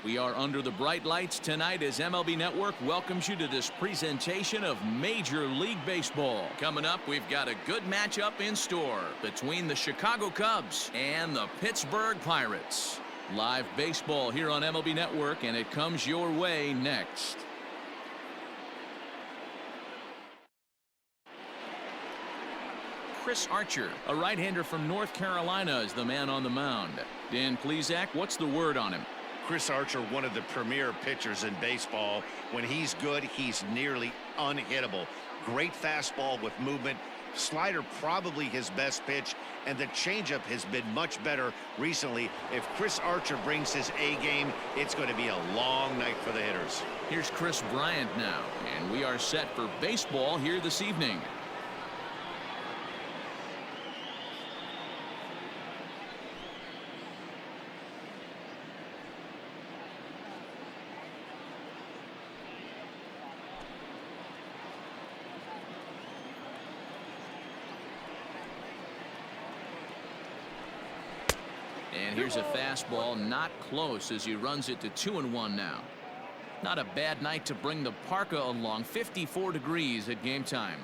We are under the bright lights tonight as MLB Network welcomes you to this presentation of Major League Baseball. Coming up, we've got a good matchup in store between the Chicago Cubs and the Pittsburgh Pirates. Live baseball here on MLB Network, and it comes your way next. Chris Archer, a right-hander from North Carolina, is the man on the mound. Dan Plesac, what's the word on him? Chris Archer, one of the premier pitchers in baseball. When he's good, he's nearly unhittable. Great fastball with movement. Slider probably his best pitch, and the changeup has been much better recently. If Chris Archer brings his A game, it's going to be a long night for the hitters. Here's Chris Bryant now, and we are set for baseball here this evening. And here's a fastball, not close, as he runs it to 2-1 now. Not a bad night to bring the parka along. 54 degrees at game time.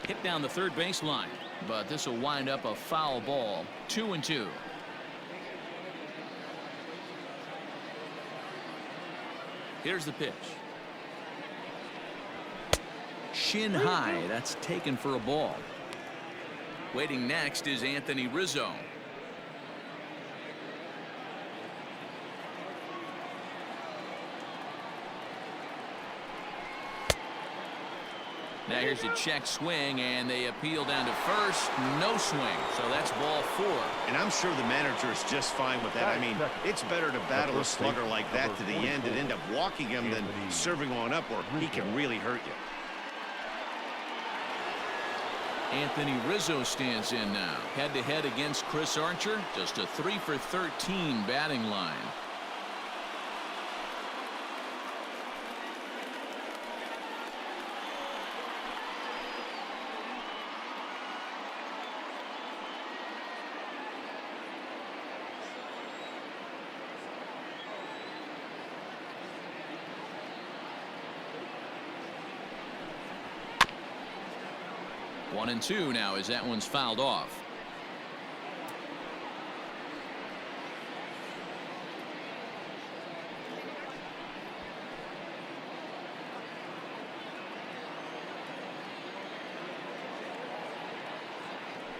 Hit down the third baseline, but this will wind up a foul ball. 2-2. Here's the pitch. Shin high. That's taken for a ball. Waiting next is Anthony Rizzo. Now here's a check swing, and they appeal down to first. No swing, so that's ball 4. And I'm sure the manager is just fine with that. I mean, it's better to battle a slugger like that to the end and end up walking him than serving one up where he can really hurt you. Anthony Rizzo stands in now. Head-to-head against Chris Archer. Just a 3 for 13 batting line. One and two now as that one's fouled off.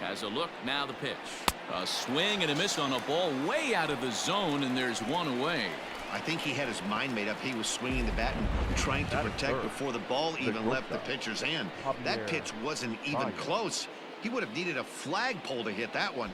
Has a look, now the pitch. A swing and a miss on a ball way out of the zone, and there's one away. I think he had his mind made up. He was swinging the bat and trying to protect before the ball even left the pitcher's hand. That pitch wasn't even close. He would have needed a flagpole to hit that one.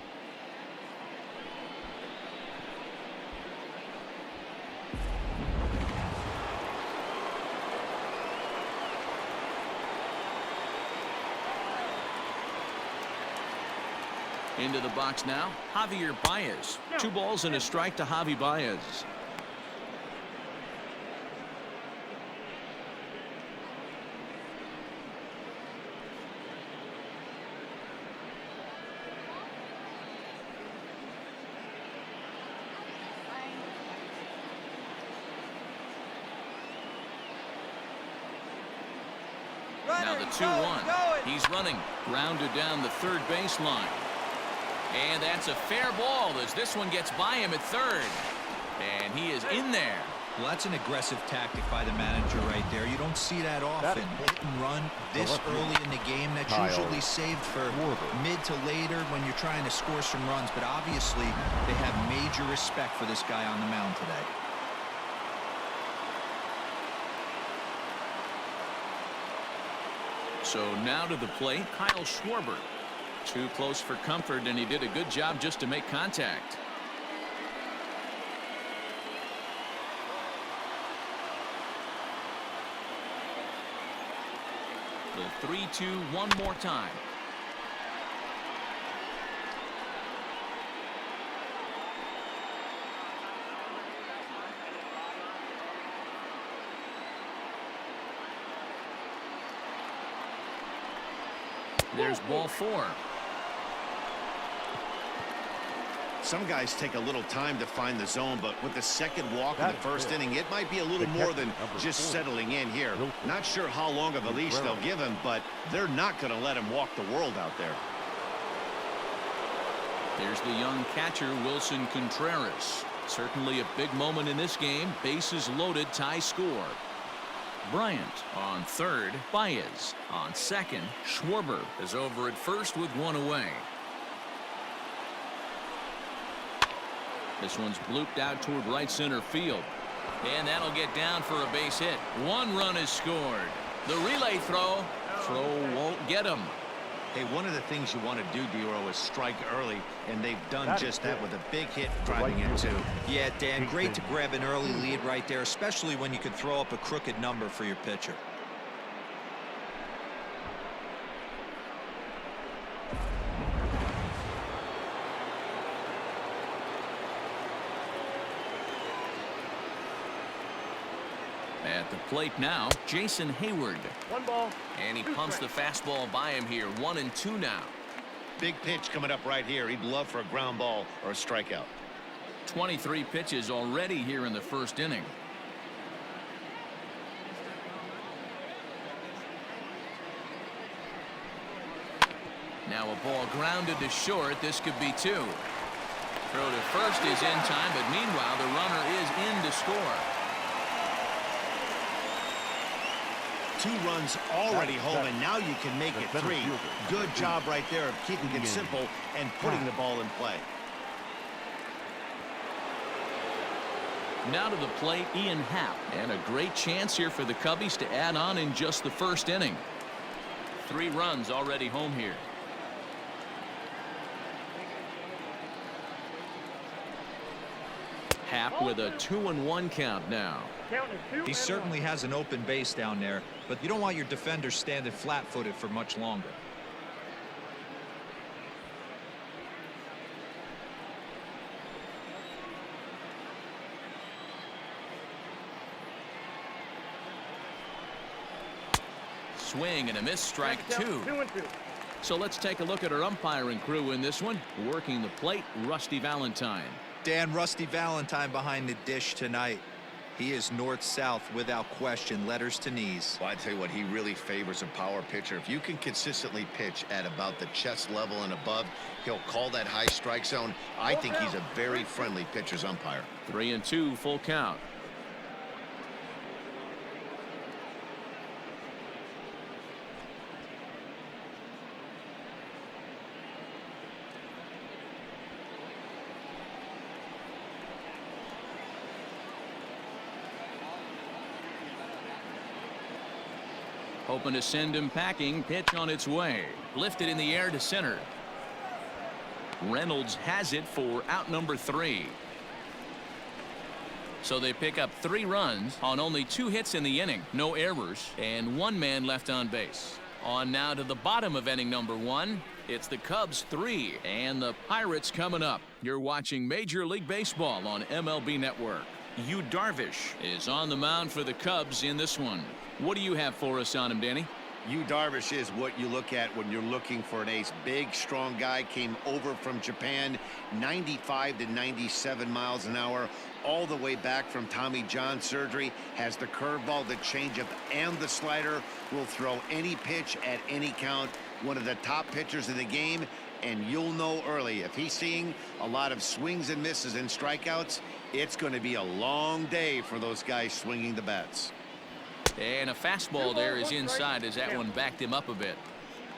Into the box now, Javier Baez. 2 balls and a strike to Javi Baez. Now the 2-1. He's running. Grounded down the third baseline. And that's a fair ball as this one gets by him at third. And he is in there. Well, that's an aggressive tactic by the manager right there. You don't see that often. Hit and run this early in the game. That's usually saved for mid to later when you're trying to score some runs. But obviously, they have major respect for this guy on the mound today. So now to the plate, Kyle Schwarber. Too close for comfort, and he did a good job just to make contact. The 3-2 one more time. There's ball 4. Some guys take a little time to find the zone, but with the second walk in the first inning, it might be a little more than just settling in here. Not sure how long of a leash they'll give him, but they're not going to let him walk the world out there. There's the young catcher, Wilson Contreras. Certainly a big moment in this game. Bases loaded, tie score. Bryant on third. Baez on second. Schwarber is over at first with one away. This one's blooped out toward right center field. And that'll get down for a base hit. One run is scored. The relay throw. Throw won't get him. Hey, one of the things you want to do, D-Row, is strike early, and they've done just that with a big hit driving in two. Yeah, Dan, great to grab an early lead right there, especially when you could throw up a crooked number for your pitcher. At the plate now, Jason Hayward. One ball. And he punts the fastball by him here. 1-2 now. Big pitch coming up right here. He'd love for a ground ball or a strikeout. 23 pitches already here in the first inning. Now a ball grounded to short. This could be two. Throw to first is in time, but meanwhile the runner is in to score. 2 runs already home, and now you can make it 3. Good job right there of keeping it simple and putting the ball in play. Now to the plate, Ian Happ. And a great chance here for the Cubbies to add on in just the first inning. 3 runs already home here. Happ with a 2-1 count now. He certainly has an open base down there, but you don't want your defender standing flat-footed for much longer. Swing and a miss, strike 2. So let's take a look at our umpiring crew in this one. Working the plate, Rusty Valentine. Dan, Rusty Valentine behind the dish tonight. He is north-south without question, letters to knees. Well, I tell you what, he really favors a power pitcher. If you can consistently pitch at about the chest level and above, he'll call that high strike zone. I think he's a very friendly pitcher's umpire. 3-2, full count. Hoping to send him packing. Pitch on its way. Lifted in the air to center. Reynolds has it for out number 3. So they pick up 3 runs on only 2 hits in the inning. No errors and 1 man left on base. On now to the bottom of inning number 1. It's the Cubs 3 and the Pirates coming up. You're watching Major League Baseball on MLB Network. Yu Darvish is on the mound for the Cubs in this one. What do you have for us on him, Danny? Yu Darvish is what you look at when you're looking for an ace. Big, strong guy, came over from Japan, 95 to 97 miles an hour, all the way back from Tommy John surgery. Has the curveball, the changeup, and the slider. Will throw any pitch at any count. One of the top pitchers in the game, and you'll know early. If he's seeing a lot of swings and misses and strikeouts, it's going to be a long day for those guys swinging the bats. And a fastball there is inside as that one backed him up a bit.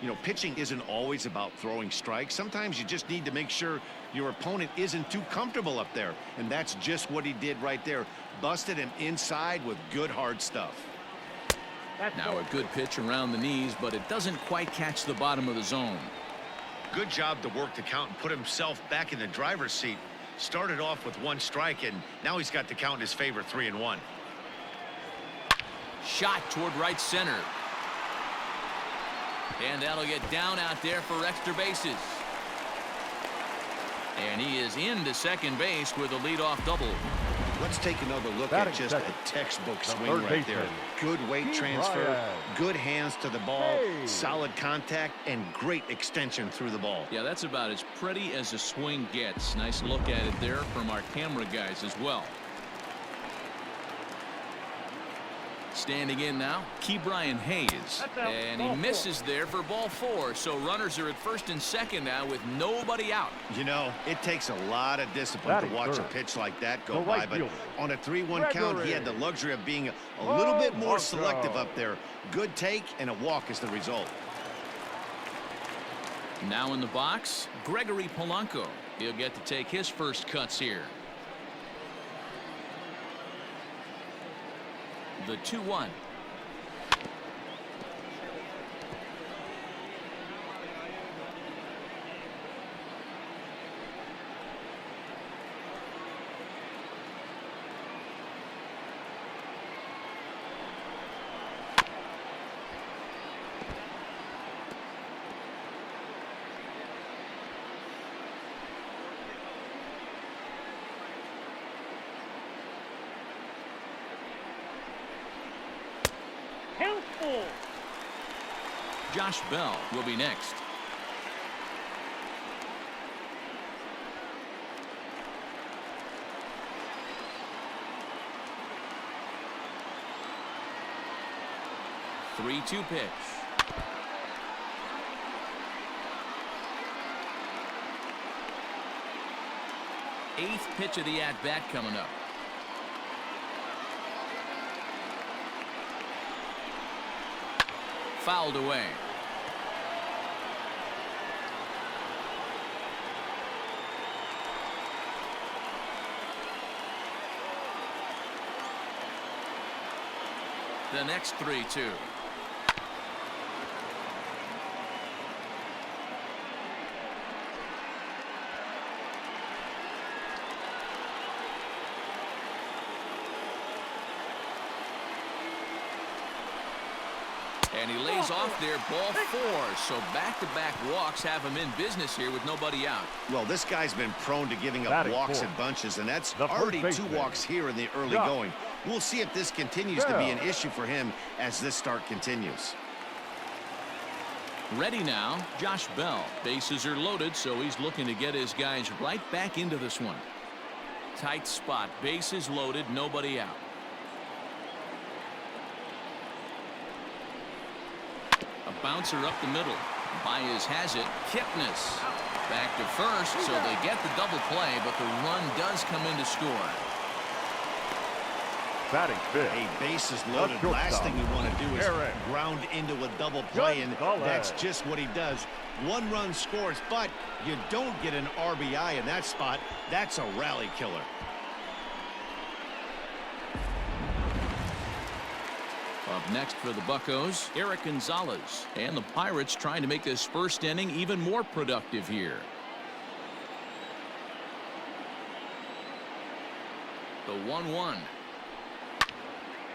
You know, pitching isn't always about throwing strikes. Sometimes you just need to make sure your opponent isn't too comfortable up there. And that's just what he did right there. Busted him inside with good hard stuff. Now a good pitch around the knees, but it doesn't quite catch the bottom of the zone. Good job to work the count and put himself back in the driver's seat. Started off with 1 strike, and now he's got the count in his favor, 3-1. Shot toward right center. And that'll get down out there for extra bases. And he is into second base with a leadoff double. Let's take another look at just a textbook swing right there. Good weight transfer, good hands to the ball, solid contact, and great extension through the ball. Yeah, that's about as pretty as a swing gets. Nice look at it there from our camera guys as well. Standing in now, Ke'Bryan Hayes. And he misses there for ball 4. So runners are at first and second now with nobody out. You know, it takes a lot of discipline to watch a pitch like that go by. But on a 3-1 count, he had the luxury of being a little bit more selective up there. Good take and a walk is the result. Now in the box, Gregory Polanco. He'll get to take his first cuts here. The 2-1. Josh Bell will be next. Three-two pitch. Eighth pitch of the at-bat coming up. Fouled away. The next 3-2. And he lays off there, ball 4. So back-to-back walks have him in business here with nobody out. Well, this guy's been prone to giving up walks in bunches, and that's already 2 walks here in the early going. We'll see if this continues to be an issue for him as this start continues. Ready now, Josh Bell. Bases are loaded, so he's looking to get his guys right back into this one. Tight spot, bases loaded, nobody out. A bouncer up the middle. Baez has it. Kipnis back to first, so they get the double play, but the run does come in to score. Batting fifth. A bases loaded. Last thing you want to do is ground into a double play, and that's just what he does. 1 run scores, but you don't get an RBI in that spot. That's a rally killer. Up next for the Buccos, Eric Gonzalez. And the Pirates trying to make this first inning even more productive here. The 1-1.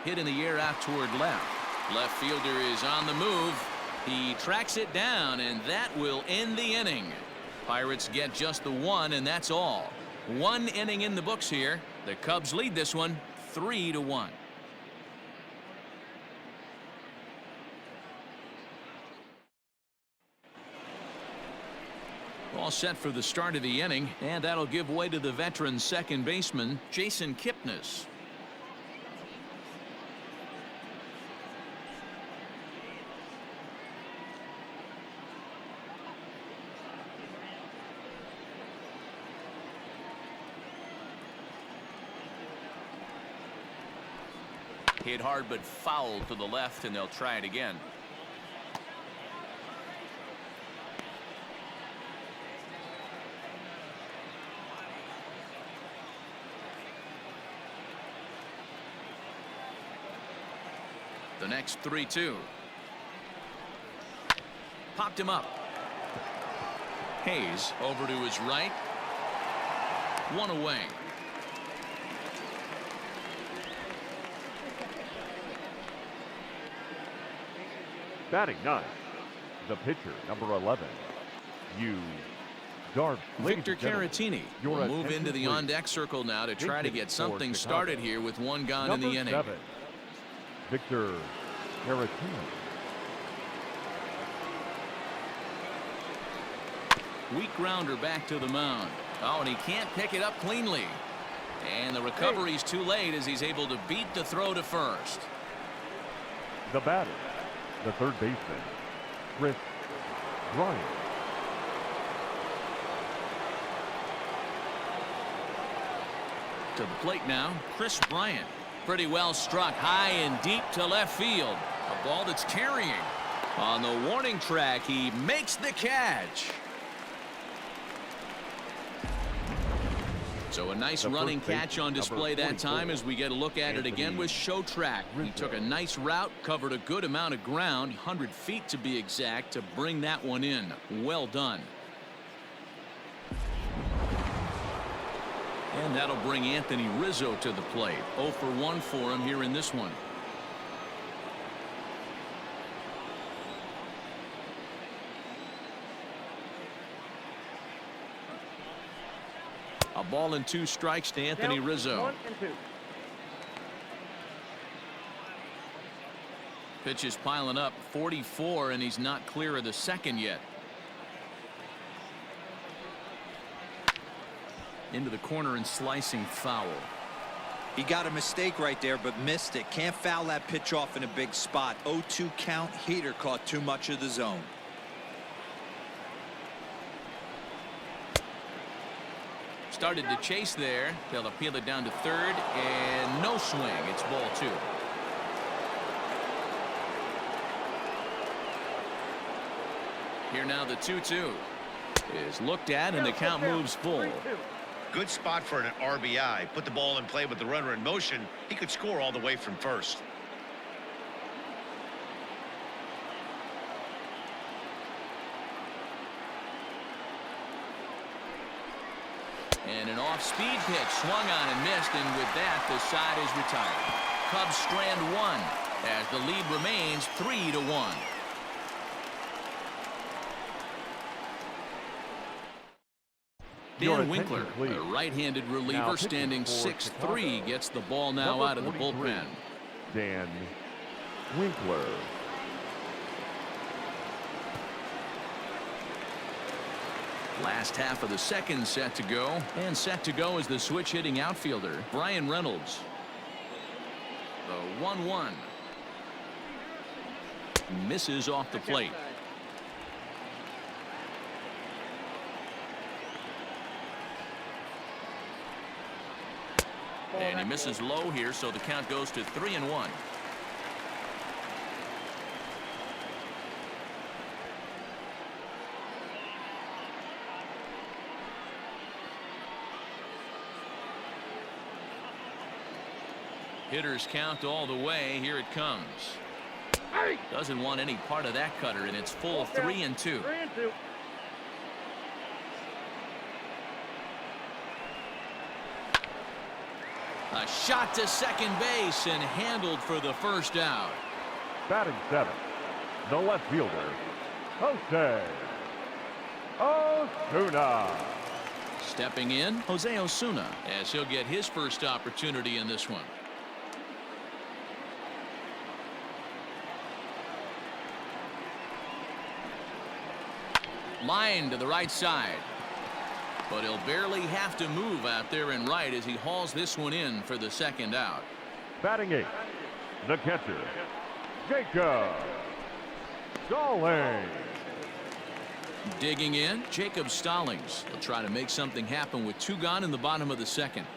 Hit in the air out toward left. Left fielder is on the move. He tracks it down, and that will end the inning. Pirates get just the 1, and that's all. 1 inning in the books here. The Cubs lead this one 3-1. All set for the start of the inning, and that'll give way to the veteran second baseman, Jason Kipnis. Hit hard but foul to the left, and they'll try it again. The next 3-2. Popped him up. Hayes over to his right. 1 away. Batting ninth, the pitcher, number 11, Yu start. Victor Caratini will move into the on-deck circle now to try to get something started here with one gone in the inning. 7, Victor Caratini. Weak grounder back to the mound. Oh, and he can't pick it up cleanly. And the recovery's too late as he's able to beat the throw to first. The batter, the third baseman, Chris Bryant. To the plate now, Chris Bryant. Pretty well struck high and deep to left field. A ball that's carrying. On the warning track, he makes the catch. So a nice running catch on display that time as we get a look at it again with show track. He took a nice route, covered a good amount of ground, 100 feet to be exact, to bring that one in. Well done. And that'll bring Anthony Rizzo to the plate. 0 for 1 for him here in this one. A ball and 2 strikes to Anthony Rizzo. 1 and 2. Pitch is piling up, 44, and he's not clear of the second yet. Into the corner and slicing foul. He got a mistake right there, but missed it. Can't foul that pitch off in a big spot. 0-2 count. Heater caught too much of the zone. Started to chase there. They'll appeal it down to third, and no swing. It's ball 2. Here now the 2-2 is looked at, and the count moves full. Good spot for an RBI. Put the ball in play with the runner in motion. He could score all the way from first. And an off-speed pitch swung on and missed, and with that the side is retired. Cubs strand 1 as the lead remains 3-1. Dan Winkler, a right-handed reliever, standing 6'3", gets the ball now out of the bullpen. Dan Winkler. Last half of the second set to go, and set to go is the switch-hitting outfielder, Brian Reynolds. The 1-1. Misses off the plate. And he misses low here, so the count goes to 3-1. Hitters count all the way. Here it comes. Doesn't want any part of that cutter, and it's full 3-2. A shot to second base and handled for the first out. Batting 7, the left fielder, Jose Osuna. Stepping in, Jose Osuna, as he'll get his first opportunity in this one. Line to the right side. But he'll barely have to move out there in right as he hauls this one in for the second out. Batting 8, the catcher, Jacob Stallings. Digging in, Jacob Stallings. He'll try to make something happen with 2 gone in the bottom of the second.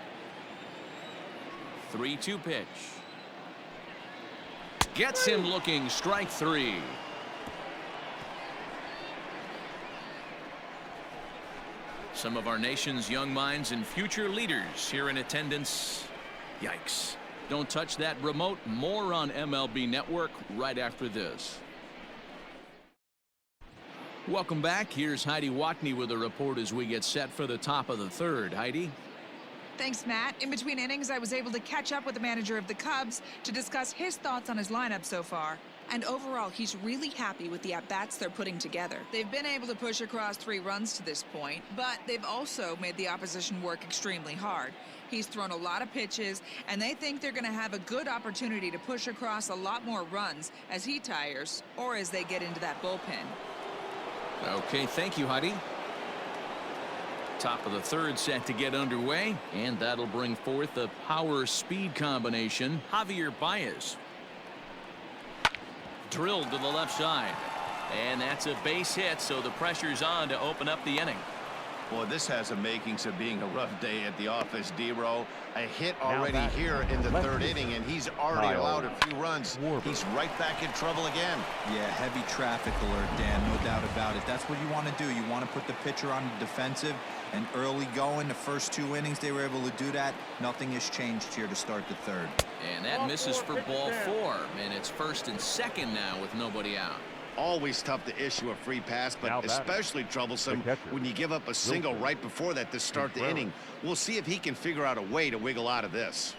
3-2 pitch. Gets him looking, strike 3. Some of our nation's young minds and future leaders here in attendance. Yikes. Don't touch that remote. More on MLB Network right after this. Welcome back. Here's Heidi Watney with a report as we get set for the top of the third. Heidi? Thanks, Matt. In between innings, I was able to catch up with the manager of the Cubs to discuss his thoughts on his lineup so far. And overall, he's really happy with the at-bats they're putting together. They've been able to push across 3 runs to this point, but they've also made the opposition work extremely hard. He's thrown a lot of pitches, and they think they're going to have a good opportunity to push across a lot more runs as he tires or as they get into that bullpen. Okay, thank you, Heidi. Top of the 3rd set to get underway, and that'll bring forth the power-speed combination. Javier Baez. Drilled to the left side. And that's a base hit, so the pressure's on to open up the inning. Boy, this has the makings of being a rough day at the office, D-Row. A hit already here in the 3rd inning, and he's already allowed a few runs. He's right back in trouble again. Yeah, heavy traffic alert, Dan, no doubt about it. That's what you want to do. You want to put the pitcher on the defensive, and early going, the first 2 innings, they were able to do that. Nothing has changed here to start the 3rd. And that misses for ball 4, and it's 1st and 2nd now with nobody out. Always tough to issue a free pass, but especially troublesome when you give up a single right before that to start the inning. We'll see if he can figure out a way to wiggle out of this.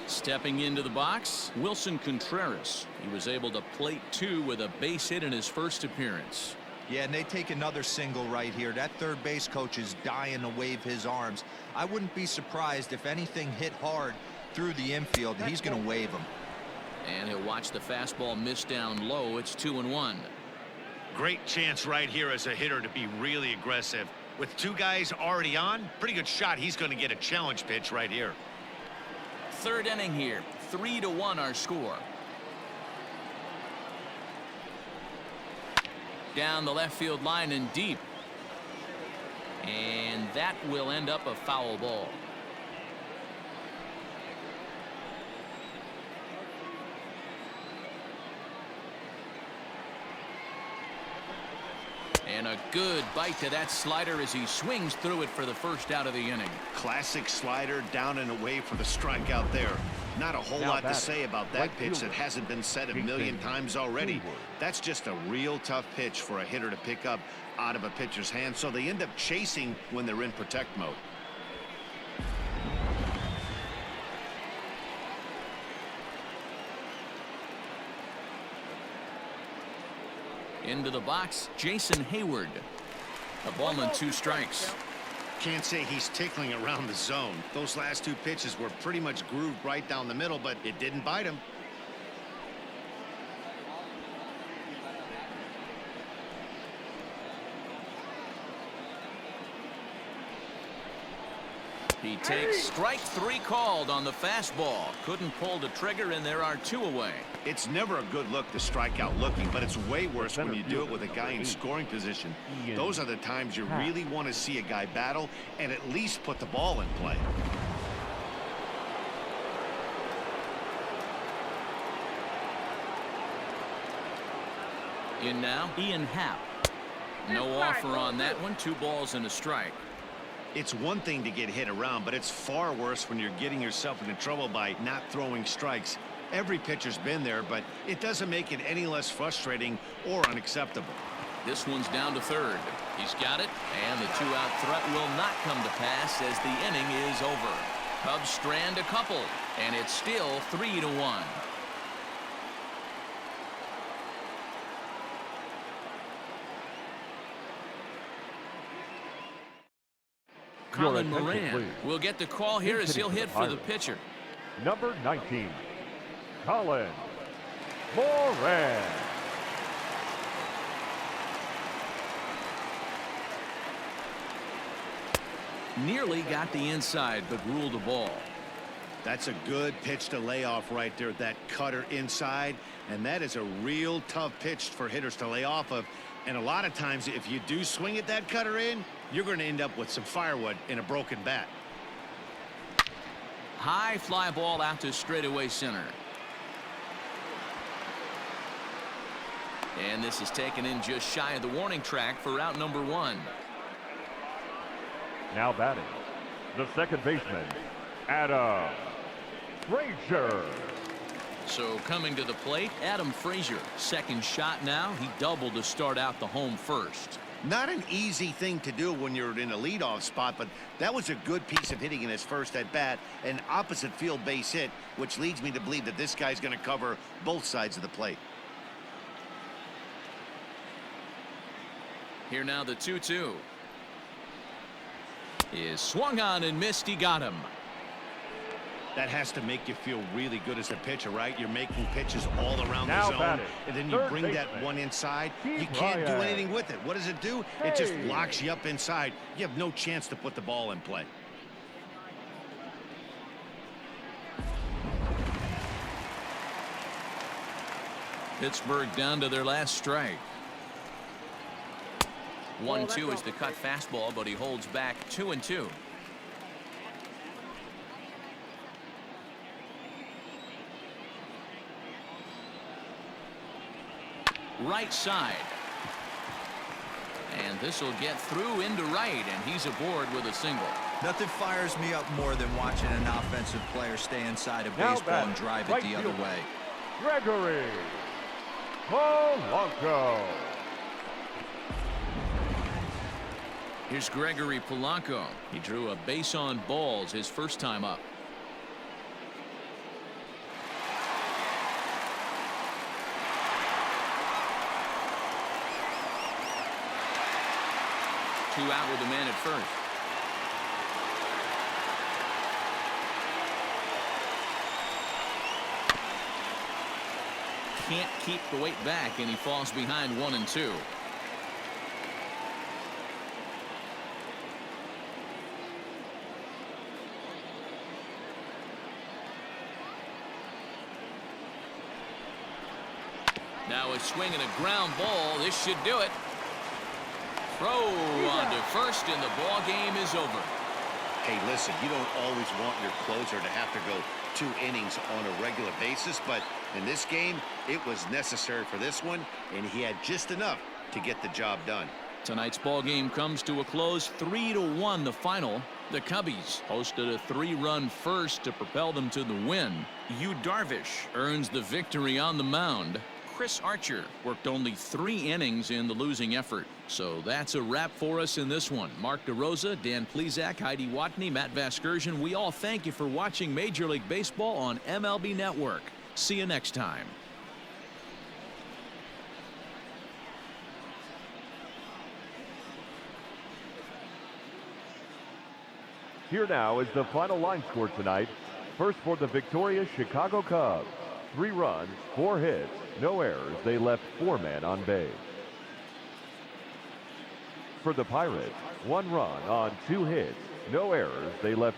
Stepping into the box, Wilson Contreras. He was able to plate 2 with a base hit in his first appearance. Yeah, and they take another single right here. That 3rd base coach is dying to wave his arms. I wouldn't be surprised if anything hit hard through the infield. He's going to wave him. And he'll watch the fastball miss down low. It's 2-1. Great chance right here as a hitter to be really aggressive. With 2 guys already on, pretty good shot. He's going to get a challenge pitch right here. 3rd inning here. 3-1 our score. Down the left field line and deep. And that will end up a foul ball. And a good bite to that slider as he swings through it for the 1st out of the inning. Classic slider, down and away for the strikeout there. Not a whole lot to say about that pitch that hasn't been said a million times already. That's just a real tough pitch for a hitter to pick up out of a pitcher's hand, so they end up chasing when they're in protect mode. Into the box, Jason Hayward. A ball and 2 strikes. Can't say he's tickling around the zone. Those last 2 pitches were pretty much grooved right down the middle, but it didn't bite him. He takes strike 3 called on the fastball. Couldn't pull the trigger, and there are 2 away. It's never a good look to strike out looking, but it's way worse when you do it with a guy in scoring position. Those are the times you really want to see a guy battle and at least put the ball in play. In now, Ian Happ. No offer on that one. 2 balls and a strike. It's one thing to get hit around, but it's far worse when you're getting yourself into trouble by not throwing strikes. Every pitcher's been there, but it doesn't make it any less frustrating or unacceptable. This one's down to 3rd. He's got it, and the 2-out threat will not come to pass as the inning is over. Cubs strand a couple, and it's still 3-1. Colin Moran will get the call here as he'll hit for the pitcher. Number 19, Colin Moran. Nearly got the inside, but ruled the ball. That's a good pitch to lay off right there, that cutter inside, and that is a real tough pitch for hitters to lay off of. And a lot of times, if you do swing at that cutter in, you're going to end up with some firewood in a broken bat. High fly ball out to straightaway center. And this is taken in just shy of the warning track for out number 1. Now batting, the second baseman, Adam Frazier. So coming to the plate, Adam Frazier. Second shot now. He doubled to start out the home first. Not an easy thing to do when you're in a leadoff spot, but that was a good piece of hitting in his first at bat, an opposite field base hit, which leads me to believe that this guy's going to cover both sides of the plate. Here now the 2-2 is swung on and missed. He got him. That has to make you feel really good as a pitcher, right? You're making pitches all around Now the zone, batting, and then you third bring that baseman, one inside. You Steve can't do Ryan. anything with it. What does it do? It just Hey. locks you up inside. You have no chance to put the ball in play. Pittsburgh down to their last strike. 1-2 is the cut fastball, but he holds back 2-2. Right side. And this will get through into right, and he's aboard with a single. Nothing fires me up more than watching an offensive player stay inside a Now baseball batting, and drive it right the other fielder, way. Gregory Polanco. Here's Gregory Polanco. He drew a base on balls his first time up. Two out with the man at first. Can't keep the weight back, and he falls behind 1-2. Now a swing and a ground ball. This should do it. Throw onto first, and the ball game is over. Hey, listen, you don't always want your closer to have to go 2 innings on a regular basis, but in this game, it was necessary for this one, and he had just enough to get the job done. Tonight's ball game comes to a close, 3-1 the final. The Cubbies hosted a 3-run first to propel them to the win. Yu Darvish earns the victory on the mound. Chris Archer worked only 3 innings in the losing effort. So that's a wrap for us in this one. Mark DeRosa, Dan Plesac, Heidi Watney, Matt Vasgersian. We all thank you for watching Major League Baseball on MLB Network. See you next time. Here now is the final line score tonight. First for the victorious Chicago Cubs. 3 runs, 4 hits, no errors. They left 4 men on base. For the Pirates, 1 run on 2 hits, no errors. They left